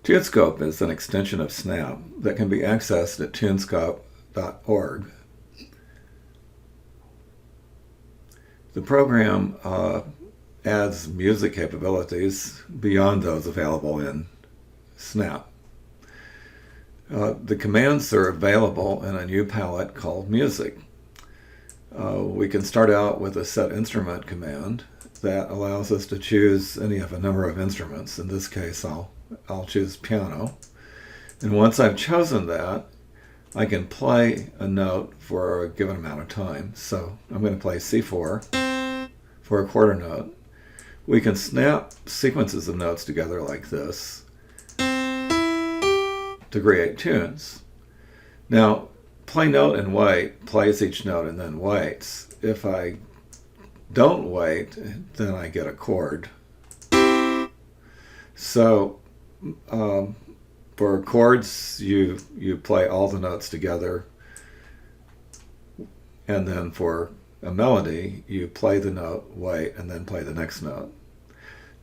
TuneScope is an extension of Snap that can be accessed at tunescope.org. The program adds music capabilities beyond those available in Snap. The commands are available in a new palette called Music. We can start out with a set instrument command that allows us to choose any of a number of instruments. In this case, I'll choose piano. And once I've chosen that, I can play a note for a given amount of time. So I'm going to play C4 for a quarter note. We can snap sequences of notes together like this to create tunes. Now, play note and wait plays each note and then waits. If I don't wait, then I get a chord. So for chords, you play all the notes together, and then for a melody, you play the note, wait, and then play the next note.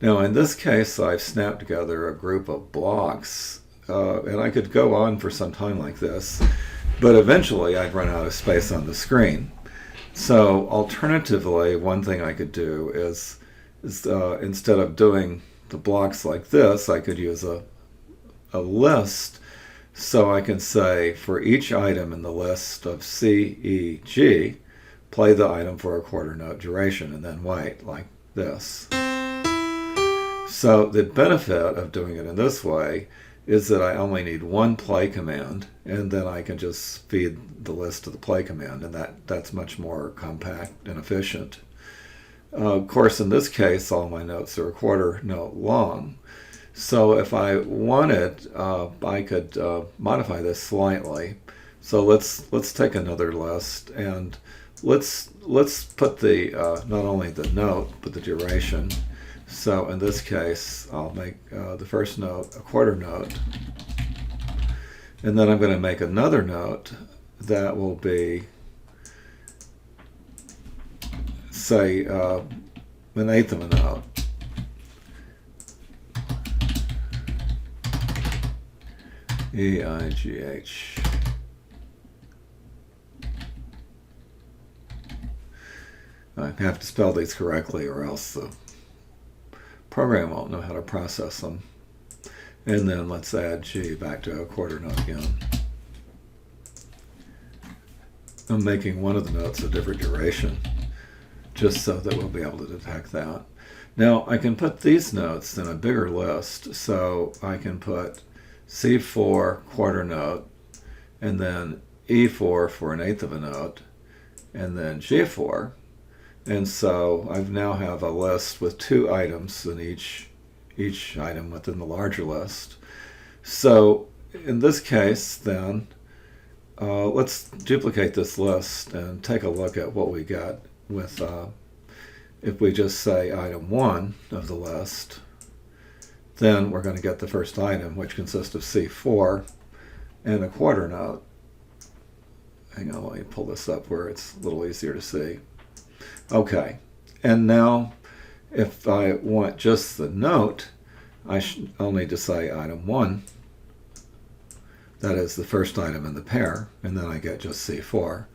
Now in this case, I've snapped together a group of blocks, and I could go on for some time like this, but eventually I'd run out of space on the screen. So alternatively, one thing I could do is instead of doing the blocks like this, I could use a list. So I can say for each item in the list of C, E, G, play the item for a quarter note duration and then wait like this. So the benefit of doing it in this way is that I only need one play command, and then I can just feed the list to the play command, and that's much more compact and efficient. Of course, in this case, all my notes are a quarter note long. So if I wanted, I could modify this slightly. So let's take another list, and let's put the not only the note but the duration. So in this case, I'll make the first note a quarter note, and then I'm going to make another note that will be, say, an eighth of a note. E-I-G-H. I have to spell these correctly or else the program won't know how to process them. And then let's add G back to a quarter note again. I'm making one of the notes a different duration just so that we'll be able to detect that. Now I can put these notes in a bigger list, so I can put C4 quarter note, and then E4 for an eighth of a note, and then G4. And so I now have a list with two items in each item within the larger list. So in this case, then, let's duplicate this list and take a look at what we get with, if we just say item 1 of the list, then we're going to get the first item, which consists of C4 and a quarter note. Hang on, let me pull this up where it's a little easier to see. Okay, and now if I want just the note, I'll need to say item 1. That is the first item in the pair, and then I get just C4.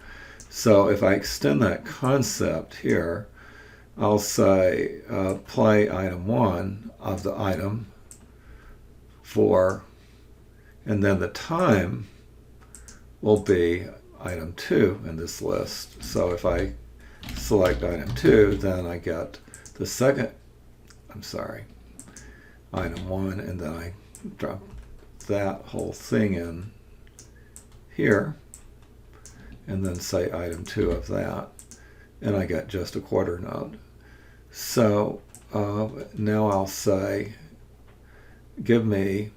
So if I extend that concept here, I'll say play item 1 of the item 4, and then the time will be item 2 in this list. So if I select item 2, then I get the second, item 1, and then I drop that whole thing in here, and then say item 2 of that, and I get just a quarter note. So now I'll say, give me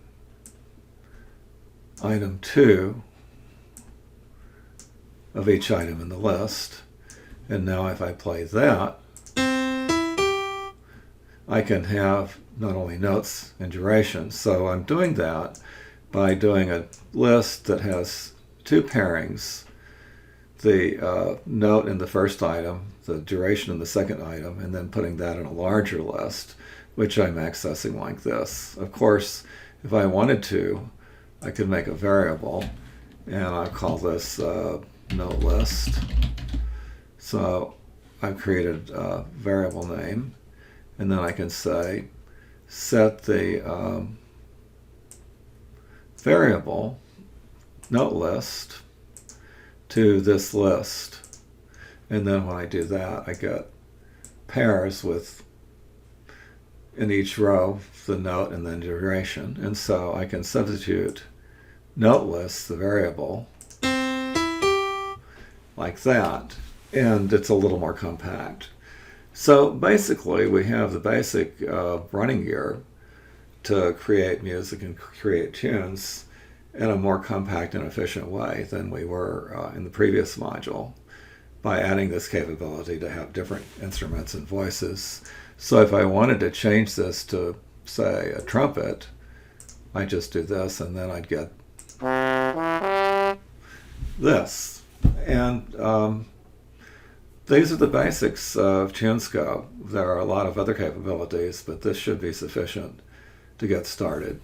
item 2 of each item in the list. And now if I play that, I can have not only notes and duration. So I'm doing that by doing a list that has two pairings, the note in the first item, the duration in the second item, and then putting that in a larger list, which I'm accessing like this. Of course, If I wanted to, I could make a variable, and I'll call this note list. So I've created a variable name, and then I can say set the variable note list to this list. And then when I do that, I get pairs with, in each row, the note and then duration. And so I can substitute note list, the variable, like that. And it's a little more compact. So basically, we have the basic running gear to create music and create tunes in a more compact and efficient way than we were in the previous module, by adding this capability to have different instruments and voices. So if I wanted to change this to, say, a trumpet, I just do this, and then I'd get this. And these are the basics of TuneScope. There are a lot of other capabilities, but this should be sufficient to get started.